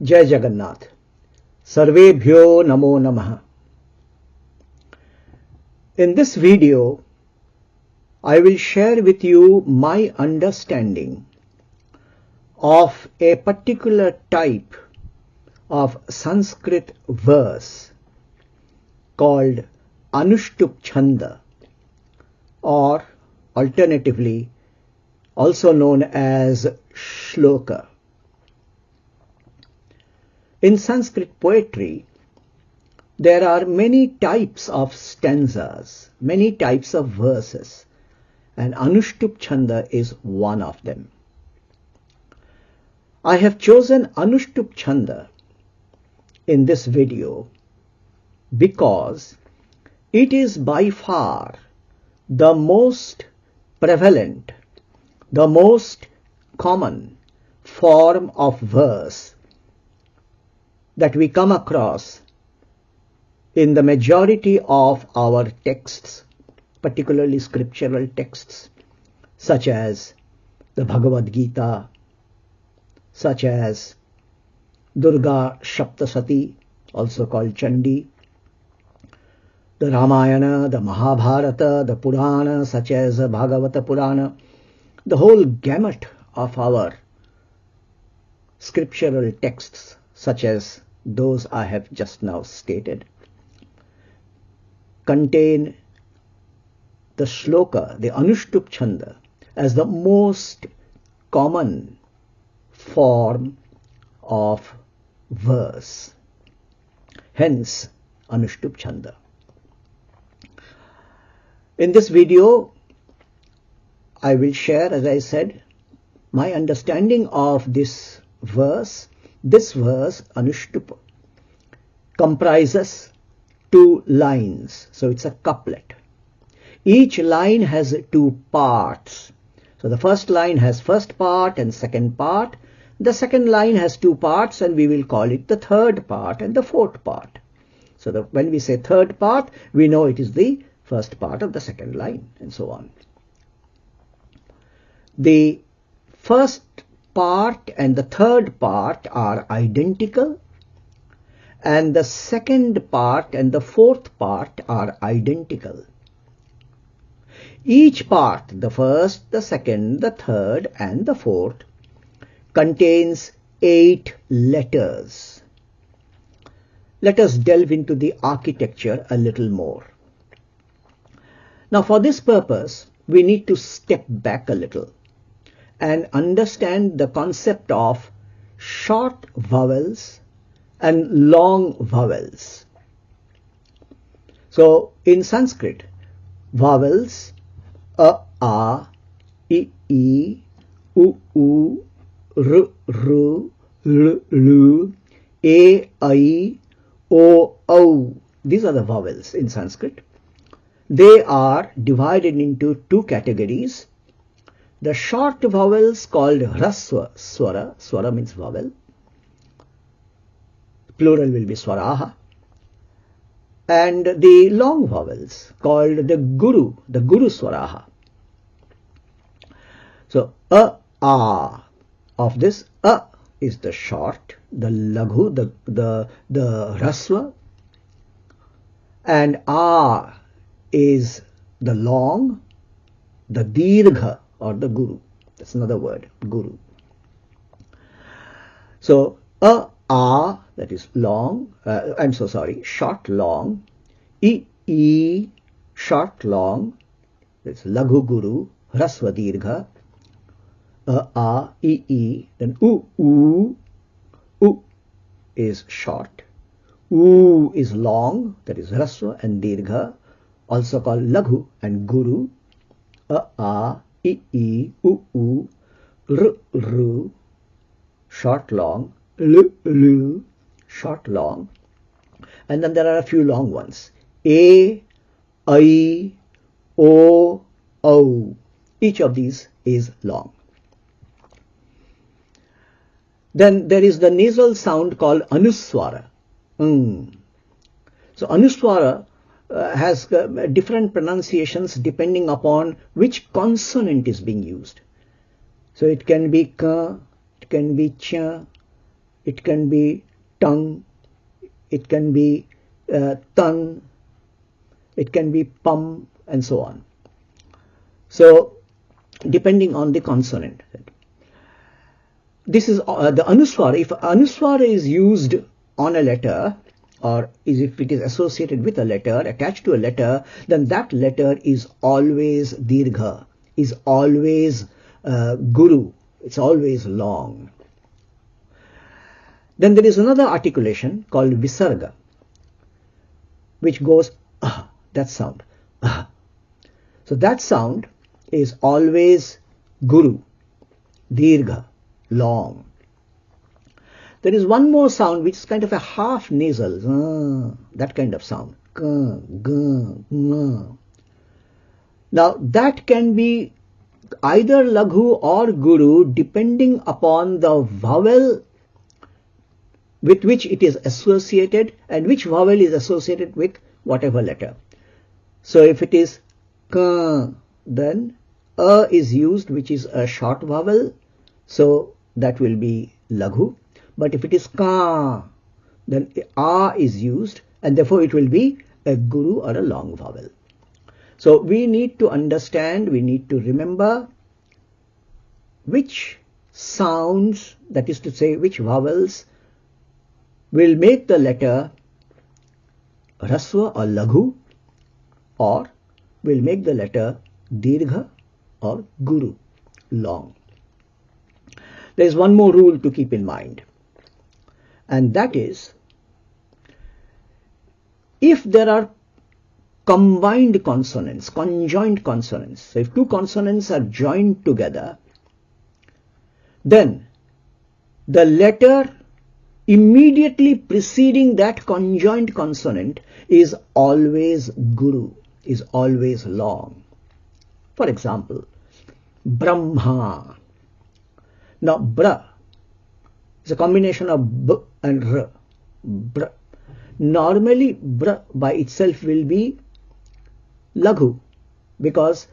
Jai Jagannath. Sarvebhyo Namo Namaha. In this video, I will share with you my understanding of a particular type of Sanskrit verse called Anushtup Chhanda, or alternatively also known as Shloka. In Sanskrit poetry, there are many types of stanzas, many types of verses, and Anushtup Chhanda is one of them. I have chosen Anushtup Chhanda in this video because it is by far the most prevalent, the most common form of verse that we come across in the majority of our texts, particularly scriptural texts, such as the Bahagavadgeetaa, such as Durga Shaptasati, also called Chandi, the Ramayana, the Mahabharata, the Purana, such as Bhagavata Purana, the whole gamut of our scriptural texts, such as those I have just now stated, contain the Shloka, the Anushtup Chhanda, as the most common form of verse. Hence, Anushtup Chhanda. In this video, I will share, as I said, my understanding of this verse. This verse, Anushtup, comprises 2 lines, so it's a couplet. Each line has 2 parts. So the first line has first part and second part. The second line has 2 parts, and we will call it the third part and the fourth part. So when we say third part, we know it is the first part of the second line, and so on. The first part and the third part are identical, and the second part and the fourth part are identical. Each part, the first, the second, the third, and the fourth, contains 8 letters. Let us delve into the architecture a little more. Now, for this purpose, we need to step back a little and understand the concept of short vowels and long vowels. So, in Sanskrit, vowels a, I, u, u, r, l, lu, a, I, o. These are the vowels in Sanskrit. They are divided into 2 categories. The short vowels called Raswa, Swara, Swara means vowel, plural will be Swaraha, and the long vowels called the Guru Swaraha. So, A, of this, A is the short, the Laghu, the Raswa, and A is the long, the Dirgha, or the Guru. That's another word, Guru. So, A, that is long, short, long, I, short, long, that's Laghu Guru, Rasva Dirgha, A, I, then U is short, U is long, that is Rasva and Dirgha, also called Laghu and Guru, A, I, U, R, short, long, L, short, long, and then there are a few long ones, A, I, O. Each of these is long. Then there is the nasal sound called Anuswara. So Anuswara has different pronunciations depending upon which consonant is being used. So it can be ka, it can be cha, it can be tongue, it can be tan, it can be pum, and so on. So, depending on the consonant. This is the anuswara. If anuswara is used on a letter, or if it is associated with a letter, attached to a letter, then that letter is always dirgha, is always guru, it's always long. Then there is another articulation called visarga, which goes that sound. So that sound is always guru, dirgha, long. There is one more sound which is kind of a half nasal, that kind of sound. Now that can be either laghu or guru depending upon the vowel with which it is associated and which vowel is associated with whatever letter. So if it is ka, then a is used, which is a short vowel, so that will be laghu. But if it is ka, then a is used, and therefore it will be a guru or a long vowel. So we need to understand, we need to remember which sounds, that is to say which vowels, will make the letter raswa or laghu, or will make the letter dirgha or guru, long. There is one more rule to keep in mind, and that is, if there are combined consonants, conjoined consonants, so if two consonants are joined together, then the letter immediately preceding that conjoined consonant is always guru, is always long. For example, Brahma. Now, bra is a combination of b and r. Bra. Normally, bra by itself will be laghu because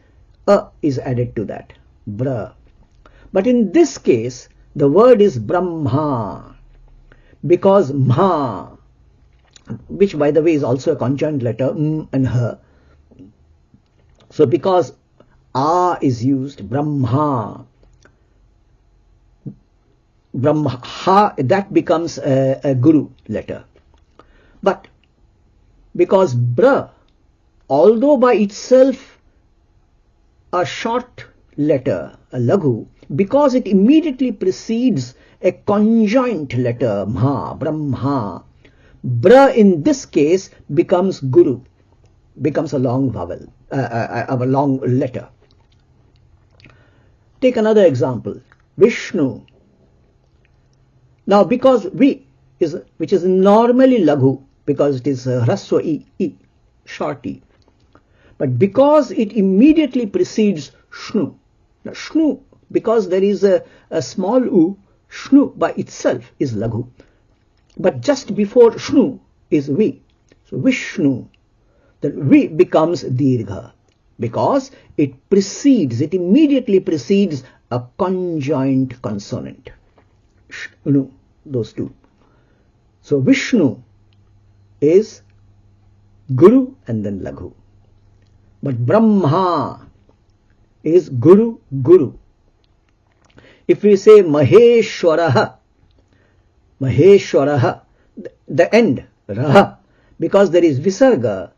a is added to that. Bra. But in this case, the word is Brahma because ma, which by the way is also a conjoined letter, and h. So because a is used, Brahma, Brahma, that becomes a guru letter. But because bra, although by itself a short letter, a laghu, because it immediately precedes a conjoint letter, ma, Brahma, bra in this case becomes guru, becomes a long vowel, a long letter. Take another example, Vishnu. Now because vi is, which is normally laghu, because it is raswa e, short e, but because it immediately precedes shnu. Now shnu, because there is a small u, shnu by itself is laghu, but just before shnu is vi, so Vishnu, then vi becomes dirgha because it precedes, it immediately precedes a conjoint consonant, shnu, those two. So Vishnu is guru and then laghu, but Brahma is guru, guru. If we say Maheshwaraha, Maheshwaraha, the end, Raha, because there is Visarga,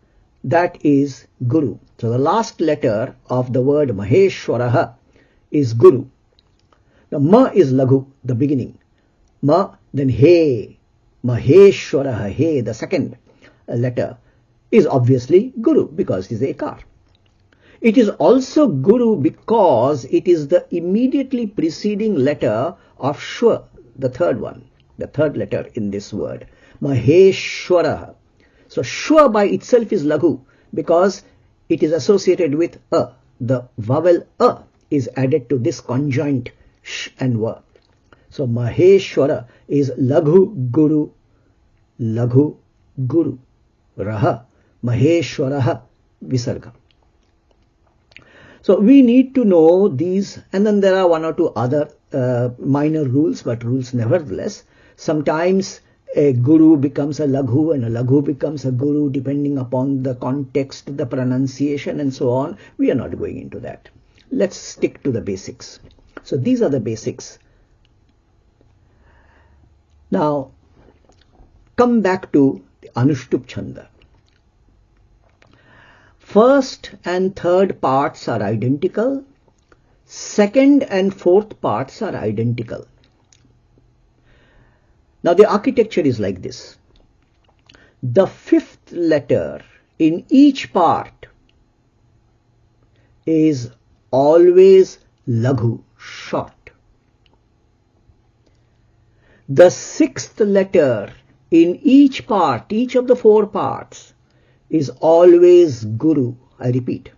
that is Guru. So the last letter of the word Maheshwaraha is Guru. The Ma is Laghu, the beginning. Ma, then He, Maheshwaraha, He, the second letter, is obviously Guru because it is Ekar. It is also Guru because it is the immediately preceding letter of Shwa, the third one, the third letter in this word, Maheshwaraha. So Shwa by itself is Laghu because it is associated with A. The vowel A is added to this conjoint Sh and Va. So Maheshwara is Laghu Guru, Laghu Guru, Raha, Maheshwaraha, Visarga. So we need to know these, and then there are one or two other minor rules, but rules nevertheless. Sometimes a guru becomes a laghu and a laghu becomes a guru depending upon the context, the pronunciation and so on. We are not going into that. Let's stick to the basics. So these are the basics. Now come back to the Anushtup Chhanda. First and third parts are identical. Second and fourth parts are identical. Now the architecture is like this. The fifth letter in each part is always laghu, short. The sixth letter in each part, each of the four parts, is always guru. I repeat.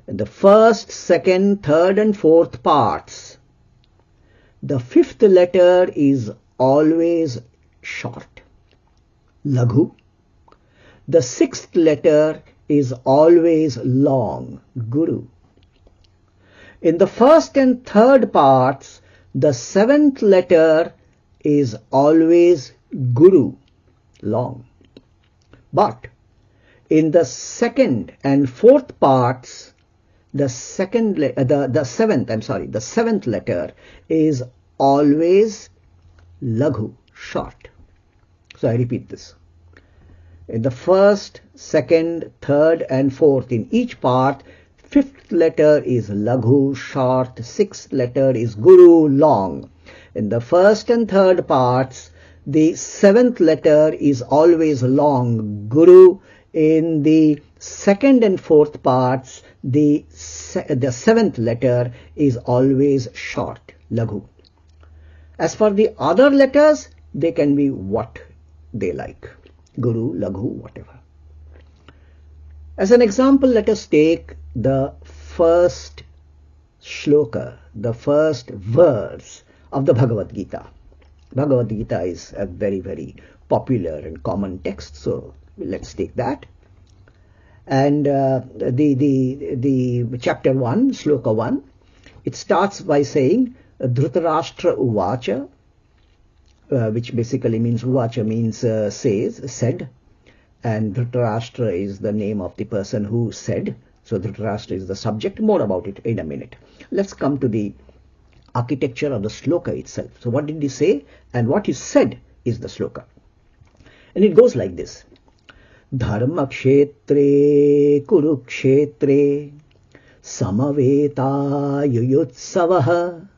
In the first, second, third and fourth parts, the fifth letter is always short, laghu. The sixth letter is always long, guru. In the first and third parts, the seventh letter is always guru, long. But in the second and fourth parts, the seventh letter is always laghu, short. So I repeat this. In the first, second, third and fourth, in each part, fifth letter is laghu, short, sixth letter is guru, long. In the first and third parts, the seventh letter is always long, guru. In the second and fourth parts, the seventh letter is always short, laghu. As for the other letters, they can be what they like, guru, laghu, whatever. As an example, let us take the first shloka, the first verse of the Bahagavadgeetaa. Bahagavadgeetaa is a very, very popular and common text, so let's take that. And the chapter 1, shloka 1, it starts by saying Dhritarashtra Uvacha, which basically means Uvacha means said, and Dhritarashtra is the name of the person who said. So Dhritarashtra is the subject. More about it in a minute. Let's come to the architecture of the shloka itself. So what did he say and what he said is the shloka. And it goes like this. Dharma kshetre kurukshetre samaveta yuyutsavaha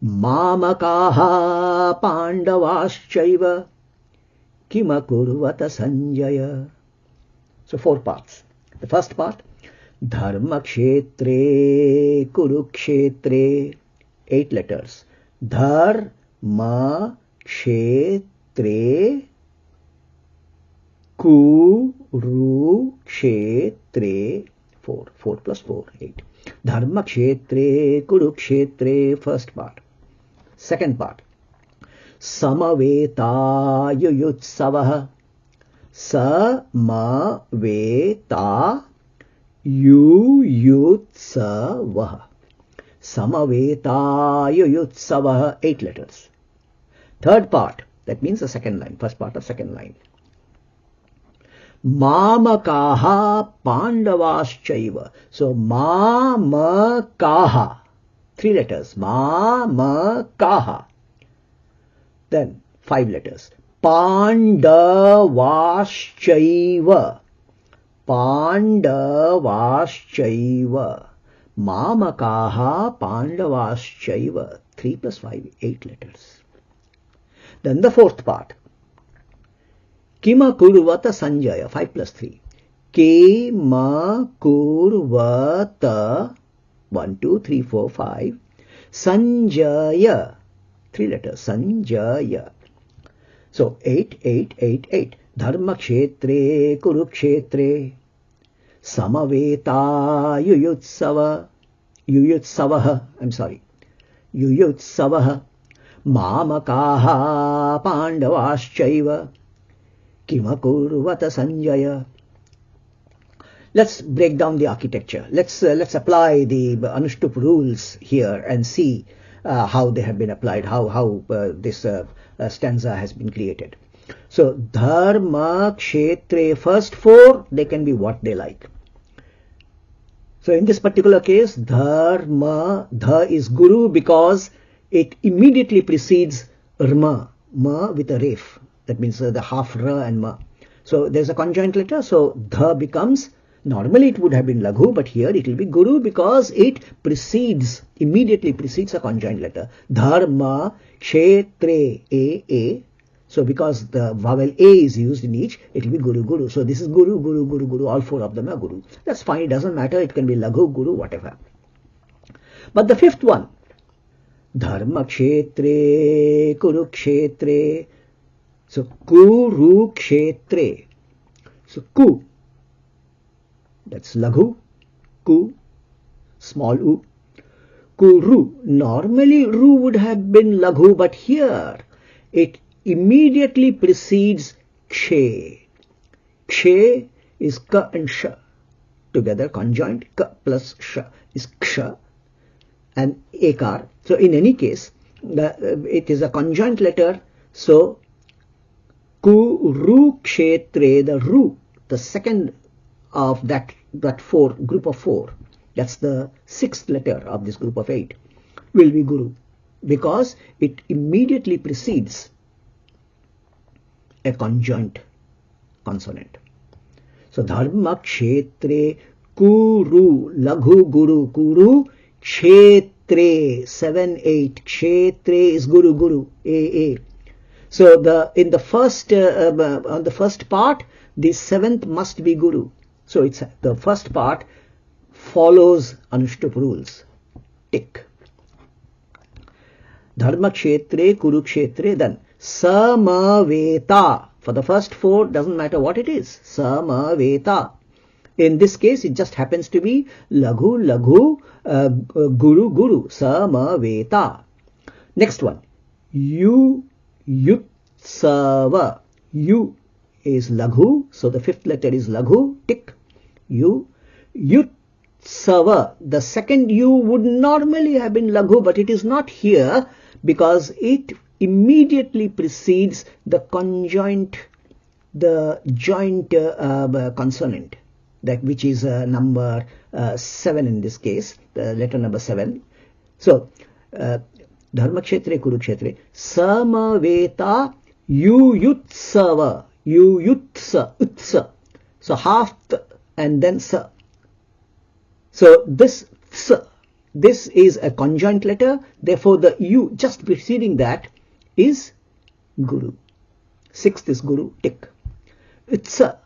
mamakaha pandavaschaiva kimakurvata sanjaya. So four parts. The first part, Dharma kshetre kurukshetre, 8 letters. Dharma kshetre kurukshetre, 4 plus 4, 8. Dharma kshetre kurukshetre, first part. Second part, samaveta yuyutsavaha, samaveta yuyutsavaha, samaveta yuyutsavaha, 8 letters. Third part, that means the second line, first part of second line. Mamakaha pandavaschaiva. So mamakaha, 3 letters. Mamakaha. Then 5 letters. Pandavaschaiva. Pandavaschaiva. Mamakaha pandavaschaiva. 3 plus 5, 8 letters. Then the fourth part. Kima kurvata sanjaya, 5 plus 3. Kima kurvata, 1, 2, 3, 4, 5. Sanjaya, 3 letters, sanjaya. So 8, 8, 8, 8. Dharma kshetre kurukshetre samaveta yuyutsavaha, yuyutsavaha mamakaha pandavaschaiva kimakurvata sanjaya. Let's break down the architecture. Let's apply the Anushtup rules here and see how they have been applied, how this stanza has been created. So dharma, kshetre, first four, they can be what they like. So in this particular case, dharma, dha is guru because it immediately precedes rma, ma with a ref. That means the half ra and ma. So there's a conjoint letter, so dha becomes, normally it would have been laghu, but here it will be guru because it immediately precedes a conjoint letter. Dharma, kshetre, a. So because the vowel a is used in each, it will be guru, guru. So this is guru, guru, guru, guru. All four of them are guru. That's fine. It doesn't matter. It can be laghu, guru, whatever. But the fifth one, dharma kshetre, kurukshetre. So kurukshetre. So ku, that's laghu, ku, small u. Kuru, normally ru would have been laghu, but here it immediately precedes kshe. Kshe is ka and sha together, conjoint. Ka plus sha is ksha and ekar. So in any case, it is a conjoint letter. So kuru kshetre, the ru, the second of that group of four, that's the sixth letter of this group of 8, will be guru because it immediately precedes a conjoint consonant. So dharma kshetre kuru, laghu guru, kuru kshetre, 7, 8, kshetre is guru, guru, a. So on the first part, the seventh must be guru. So it's the first part follows Anushtup rules. Tick. Dharma kshetre, kurukshetre, then samaveta. For the first four, doesn't matter what it is. Samaveta. In this case, it just happens to be laghu, laghu, guru, guru. Samaveta. Next one. Yu, yutsava. Yu is laghu, so the fifth letter is laghu. Tick. Yu, yutsava. The second yu would normally have been laghu, but it is not here because it immediately precedes the joint consonant, that which is number 7 in this case, the letter number 7. So dharma kshetre, kurukshetre, samaveta yutsava, yutsa, utsa. So half and then sa. So this is a conjoint letter, therefore the u just preceding that is guru. Sixth is guru. Tick. Utsa.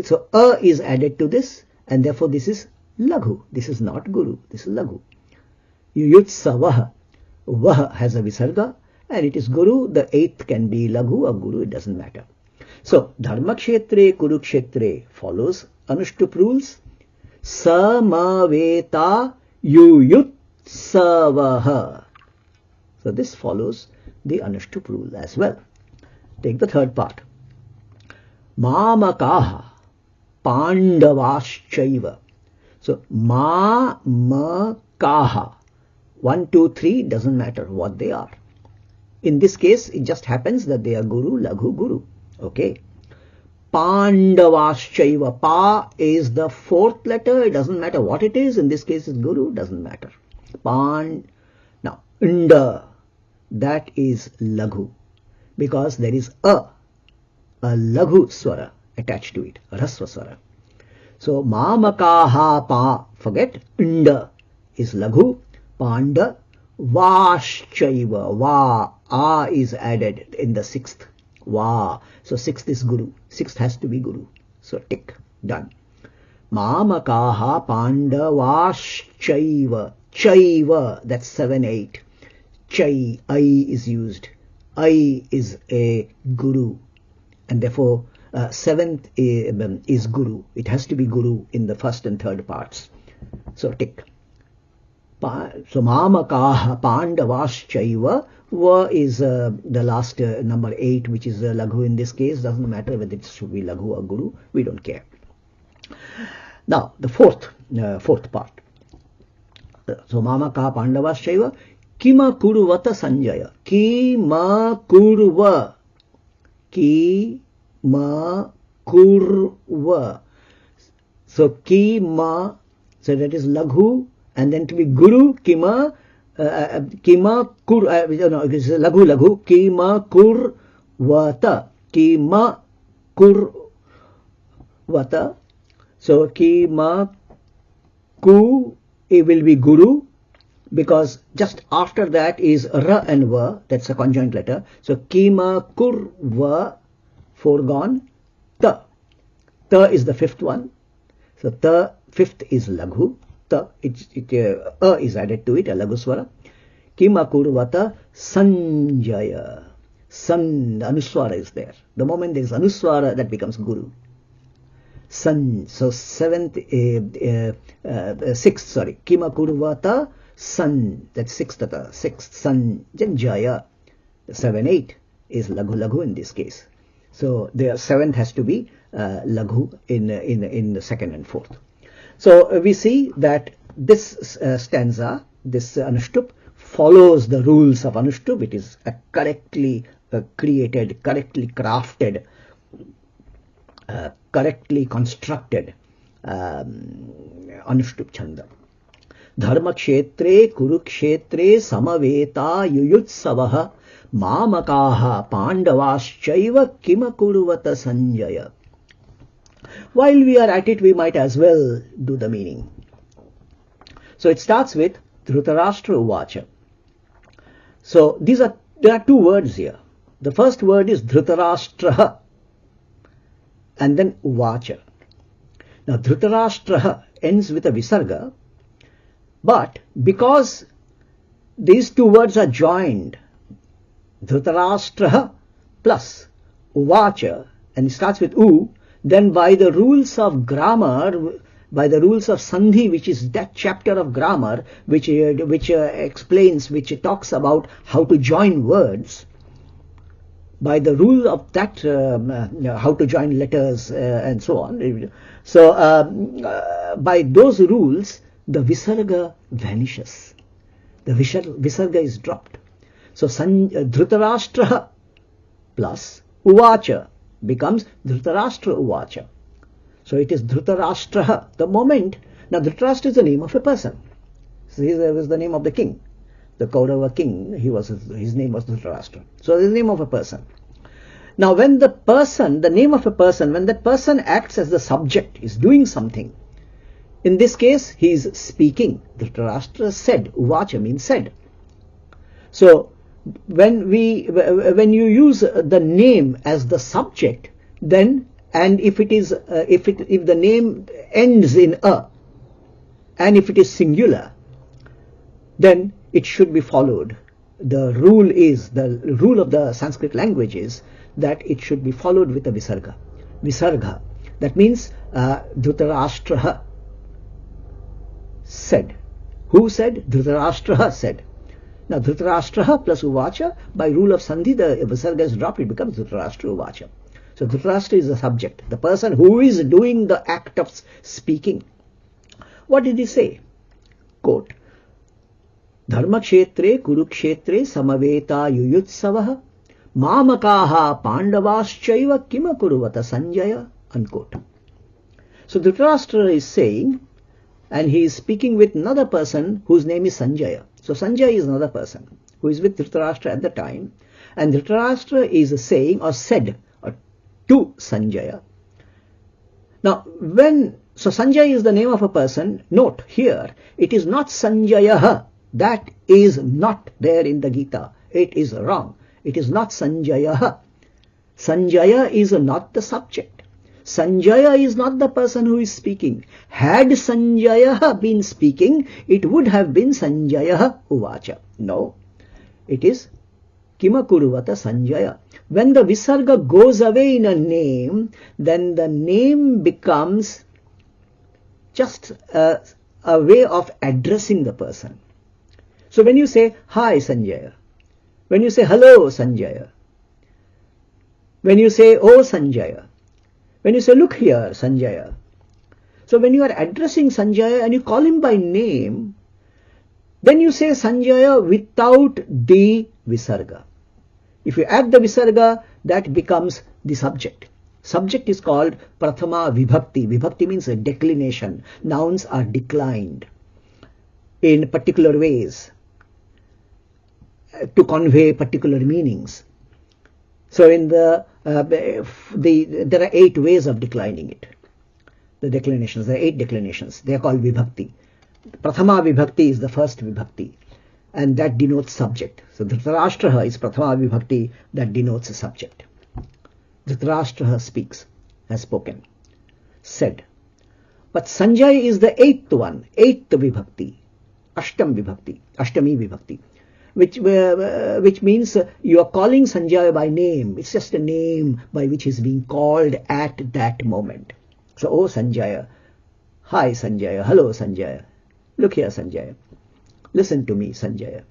So a is added to this, and therefore this is laghu. This is not guru. This is laghu. Yutsavaha. Vaha has a visarga, and it is guru. The eighth can be laghu or guru. It doesn't matter. So dharma kshetre, kurukshetre follows Anushtup rules. Samaveta yutsavaha. So this follows the Anushtup rule as well. Take the third part. Mamakaha pandavaschaiva. So mamakaha. 1, 2, 3 doesn't matter what they are. In this case, it just happens that they are guru, laghu, guru. Okay. Pandavaschaiva. Pa is the fourth letter. It doesn't matter what it is. In this case, it's guru. Doesn't matter. Now, nda. That is laghu. Because there is a laghu swara attached to it. Rasva swara. So, mamakaha pa. Forget. Nda is laghu. Panda. Vaschaiva. Va. A is added in the sixth. Va. So sixth is guru. Sixth has to be guru. So tick. Done. Mamakaha pandavaschaiva. Chaiva. That's 7, 8. Chai. I is used. I is a guru. And therefore seventh is guru. It has to be guru in the first and third parts. So tick. So mamakaha pandavaschaiva. Va is the last number 8, which is laghu in this case. Doesn't matter whether it should be laghu or guru. We don't care. Now the fourth part. So mamakaha pandavaschaiva Kima kurvata Sanjaya. Kima kurva. Kima kurva. So kima, so that is laghu, and then to be guru, kima, kima kur, no, it is laghu, kima kurvata. Kima kurvata. So kima ku, it will be guru, because just after that is ra and va, that's a conjoint letter. So kima kurva, foregone, ta. Ta is the fifth one. So ta, fifth is laghu. Ta, a is added to it, a laghu swara. Kima kurvata Sanjaya. San, the anuswara is there. The moment there is anuswara, that becomes guru. San, so sixth, sorry. Kima kurvata San, that's sixth, San, Janjaya. 7, 8 is laghu in this case. So the seventh has to be laghu in the second and fourth. So we see that this stanza, this Anushtup, follows the rules of Anushtup. It is a correctly created, correctly crafted, correctly constructed Anushtup Chhanda. Dharma kshetre kurukshetre samaveta yuyutsavaha mamakaha pandavaschaiva kima kurvata Sanjaya. While we are at it, we might as well do the meaning. So it starts with Dhritarashtra Uvacha. So there are two words here. The first word is Dhritarashtra and then Uvacha. Now Dhritarashtra ends with a visarga, but because these two words are joined, Dhritarashtra plus Uvacha, and it starts with U, then by the rules of grammar, by the rules of Sandhi, which is that chapter of grammar which explains, which talks about how to join words, by the rule of that, how to join letters and so on. So by those rules, the visarga vanishes. The visarga is dropped. So Dhritarashtra plus Uvacha becomes Dhritarashtra Uvacha. So it is Dhritarashtra. The moment, now Dhritarashtra is the name of a person. So he was the name of the king. The Kaurava king, his name was Dhritarashtra. So it is the name of a person. Now when the name of a person, when that person acts as the subject, is doing something, in this case he is speaking. Dhritarashtra said, Uvacha means said. So when you use the name as the subject, then, and if the name ends in a, and if it is singular, then it should be followed. The rule of the Sanskrit language is that it should be followed with a visarga. Visarga. That means Dhritarashtra said. Who said? Dhritarashtra said. Now Dhritarashtra plus Uvacha, by rule of Sandhi, the visarga is dropped, it becomes Dhritarashtra Uvacha. So Dhritarashtra is the subject, the person who is doing the act of speaking. What did he say? Quote, Dharma kshetre kurukshetre samaveta yuyutsavaha mamakaha pandavaschaiva kima kurvata Sanjaya. Unquote. So Dhritarashtra is saying, and he is speaking with another person whose name is Sanjaya. So Sanjaya is another person who is with Dhritarashtra at the time, and Dhritarashtra is saying or said to Sanjaya. Now so Sanjaya is the name of a person. Note here, it is not Sanjaya. That is not there in the Gita. It is wrong. It is not Sanjaya. Sanjaya is not the subject. Sanjaya is not the person who is speaking. Had Sanjaya been speaking, it would have been Sanjaya Uvacha. No, it is Kima Kurvata Sanjaya. When the visarga goes away in a name, then the name becomes just a way of addressing the person. So when you say, hi Sanjaya, when you say, hello Sanjaya, when you say, oh Sanjaya, when you say, look here Sanjaya. So when you are addressing Sanjaya and you call him by name, Then you say Sanjaya without the Visarga. If you add the Visarga, that becomes the subject. Subject is called Prathama Vibhakti. Vibhakti means a declination. Nouns are declined in particular ways to convey particular meanings. So in there are 8 ways of declining it. The declinations, there are 8 declinations. They are called Vibhakti. Prathama Vibhakti is the first Vibhakti, and that denotes subject. So Dhritarashtra is Prathama Vibhakti, that denotes a subject. Dhritarashtra speaks, has spoken, said. But Sanjay is the 8th one, 8th Vibhakti, Ashtami Vibhakti, which means you are calling Sanjay by name. It's just a name by which he is being called at that moment. So, oh Sanjaya, hi Sanjaya, hello Sanjaya, look here Sanjaya, listen to me Sanjaya.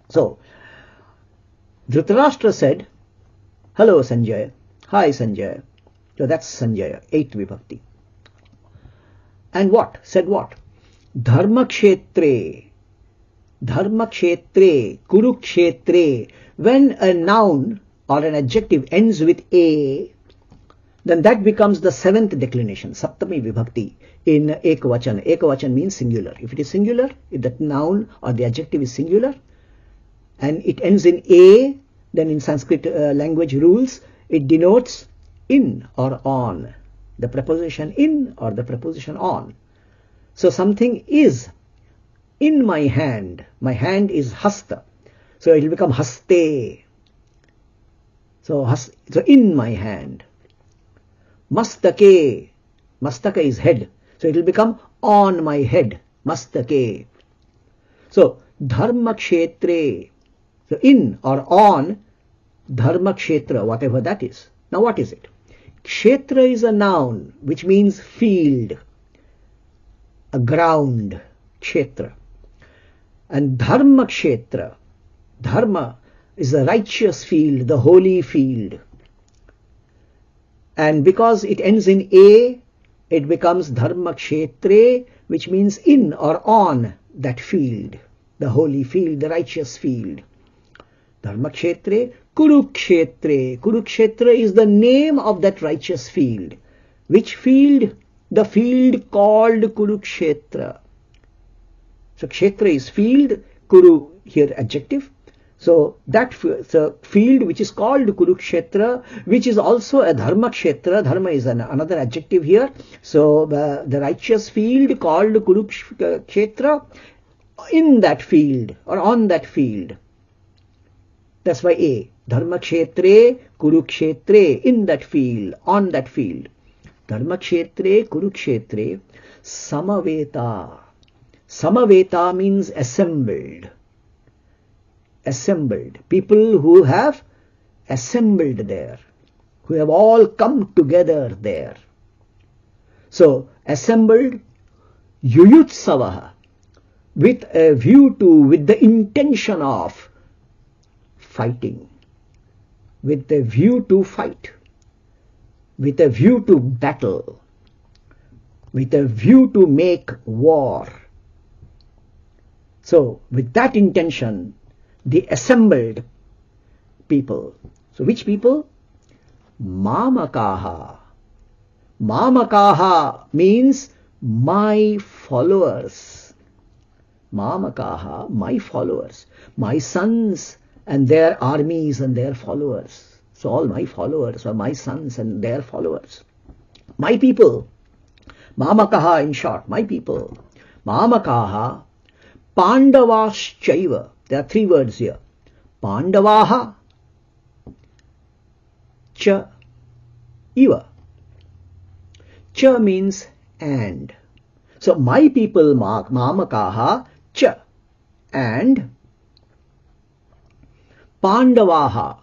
So, Dhritarashtra said, hello Sanjaya, hi Sanjaya. So that's Sanjaya, 8th Vibhakti. And what? Said what? Dharmakshetre, Kurukshetre. When a noun or an adjective ends with a, then that becomes the 7th declination, Saptami Vibhakti in Ekavachan. Ekavachan means singular. If it is singular, if that noun or the adjective is singular and it ends in a, then in Sanskrit language rules, it denotes in or on, the preposition in or the preposition on. So something is in my hand is hasta, so it will become haste. So in my hand. Mastake is head, so it will become on my head, mastake. So dharmakshetre, so in or on, dharmakshetra, whatever that is. Now what is it? Kshetra is a noun which means field, a ground, kshetra. And dharmakshetra, dharma is the righteous field, the holy field. And because it ends in a, it becomes dharmakshetre, which means in or on that field, the holy field, the righteous field. Dharmakshetre, Kurukshetre. Kurukshetra is the name of that righteous field. Which field? The field called Kurukshetra. So kshetra is field, Kuru here adjective. So that field which is called Kurukshetra, which is also a Dharmakshetra. Dharma is another adjective here. So the righteous field called Kurukshetra, in that field or on that field. That's why A. Dharmakshetre, Kurukshetre, in that field, on that field. Dharmakshetre, Kurukshetre, Samaveta. Samaveta means assembled. Assembled. People who have assembled there, who have all come together there. So, assembled, Yuyutsavaha, with a view to, with the intention of fighting, with a view to fight, with a view to battle, with a view to make war. So, with that intention, the assembled people. So, which people? Mamakaha. Mamakaha means my followers. Mamakaha, my followers. My sons and their armies and their followers. So, all my followers are my sons and their followers. My people. Mamakaha in short, my people. Mamakaha, Pandavaschaiva. There are 3 words here. Pandavaha, Cha, Iva. Cha means and. So my people, Mamakaha, Cha, and Pandavaha,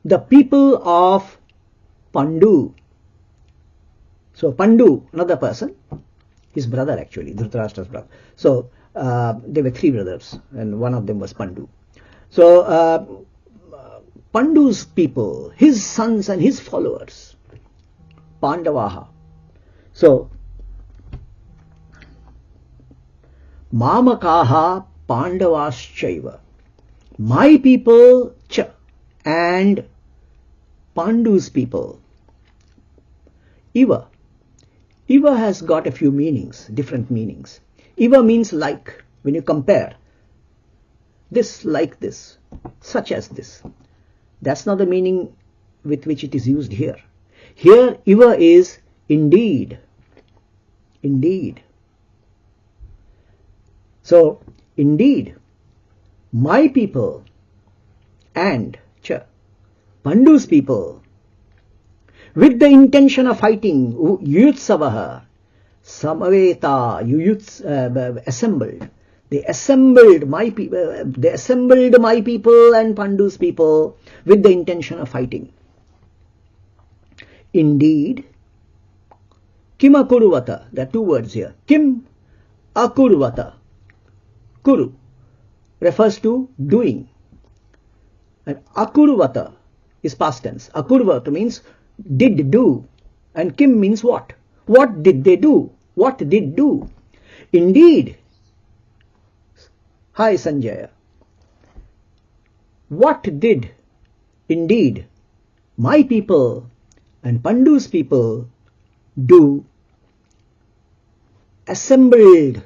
the people of Pandu. So Pandu, another person, his brother actually, Dhritarashtra's brother. So there were 3 brothers and one of them was Pandu. So Pandu's people, his sons and his followers, Pandavaha. So Mamakaha Pandavaschaiva. My people cha and Pandu's people. Iva. Iva has got a few meanings, different meanings. Iva means like, when you compare. This, like this, such as this. That's not the meaning with which it is used here. Here, Iva is indeed. Indeed. So, indeed, my people and cha, Pandu's people, with the intention of fighting, Yuyutsavaha, Samaveta, assembled. They assembled my people and Pandu's people with the intention of fighting. Indeed, Kim Akuruvata, there are two words here. Kim Akuruvata. Kuru refers to doing. And Akuruvata is past tense. Akurvata means did do. And Kim means what? What did they do? What did do? Indeed. Hi Sanjaya. What did indeed my people and Pandu's people do? Assembled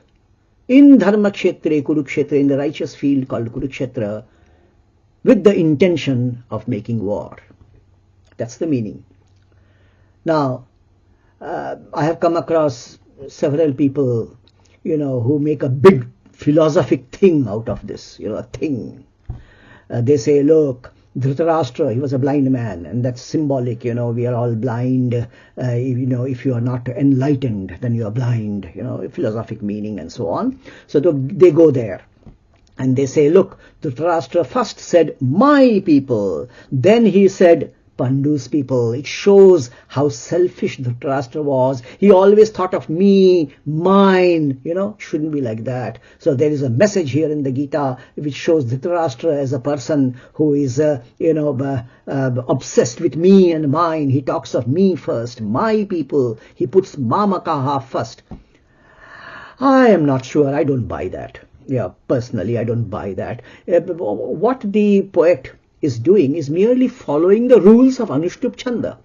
in Dharmakshetra, Kurukshetra, in the righteous field called Kurukshetra, with the intention of making war. That's the meaning. Now, I have come across several people, who make a big philosophic thing out of this, a thing. They say, look, Dhritarashtra, he was a blind man, and that's symbolic, we are all blind. If you are not enlightened, then you are blind, philosophic meaning and so on. So they go there. And they say, look, Dhritarashtra first said, my people. Then he said, Pandu's people. It shows how selfish Dhritarashtra was. He always thought of me, mine, shouldn't be like that. So there is a message here in the Gita which shows Dhritarashtra as a person who is, obsessed with me and mine. He talks of me first, my people. He puts Mamakaha first. I am not sure. I don't buy that. Yeah, personally, I don't buy that. What the poet is doing is merely following the rules of Anushtup Chhanda.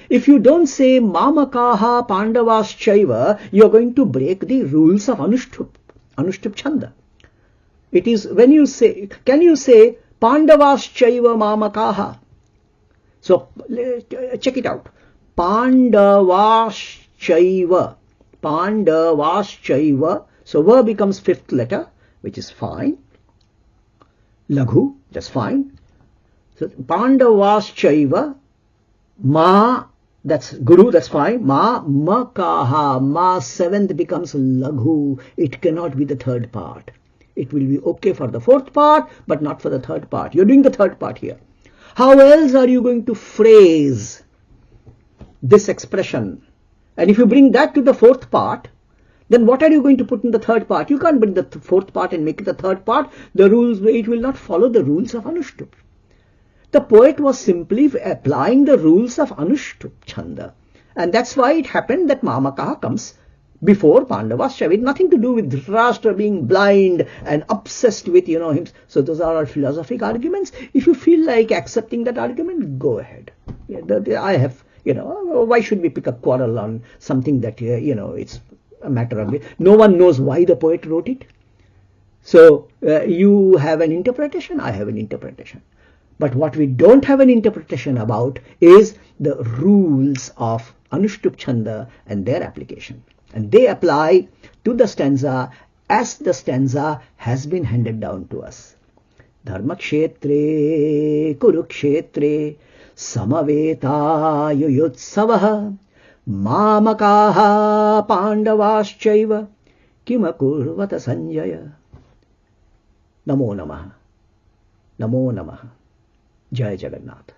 If you don't say Mamakaha Pandavaschaiva, you are going to break the rules of Anushtup Chhanda. It is when you say, can you say Pandavaschaiva Mamakaha? So check it out. Pandavaschaiva. Pandavaschaiva. So verb becomes fifth letter, which is fine. Laghu, that's fine. So Pandavaschaiva, Ma, that's Guru, that's fine. Ma, Makaha, Ma, seventh becomes Laghu. It cannot be the third part. It will be okay for the fourth part, but not for the third part. You're doing the third part here. How else are you going to phrase this expression? And if you bring that to the fourth part, then what are you going to put in the third part? You can't bring the fourth part and make it the third part. The rules, it will not follow the rules of Anushtup. The poet was simply applying the rules of Anushtup Chhanda. And that's why it happened that Mamakaha comes before Pandavaschaiva. It nothing to do with Dhritarashtra being blind and obsessed with, him. So those are all philosophic arguments. If you feel like accepting that argument, go ahead. I have, why should we pick a quarrel on something that, it's a matter of, no one knows why the poet wrote it. So you have an interpretation, I have an interpretation. But what we don't have an interpretation about is the rules of Anushtup Chhanda and their application. And they apply to the stanza as the stanza has been handed down to us. Dharmakshetre Kurukshetre Samaveta Yuyutsavaha Mamakaha Pandavaschaiva Kimakurvata Sanjaya. Namo Namaha. Namo Namaha. Jai Jagannath.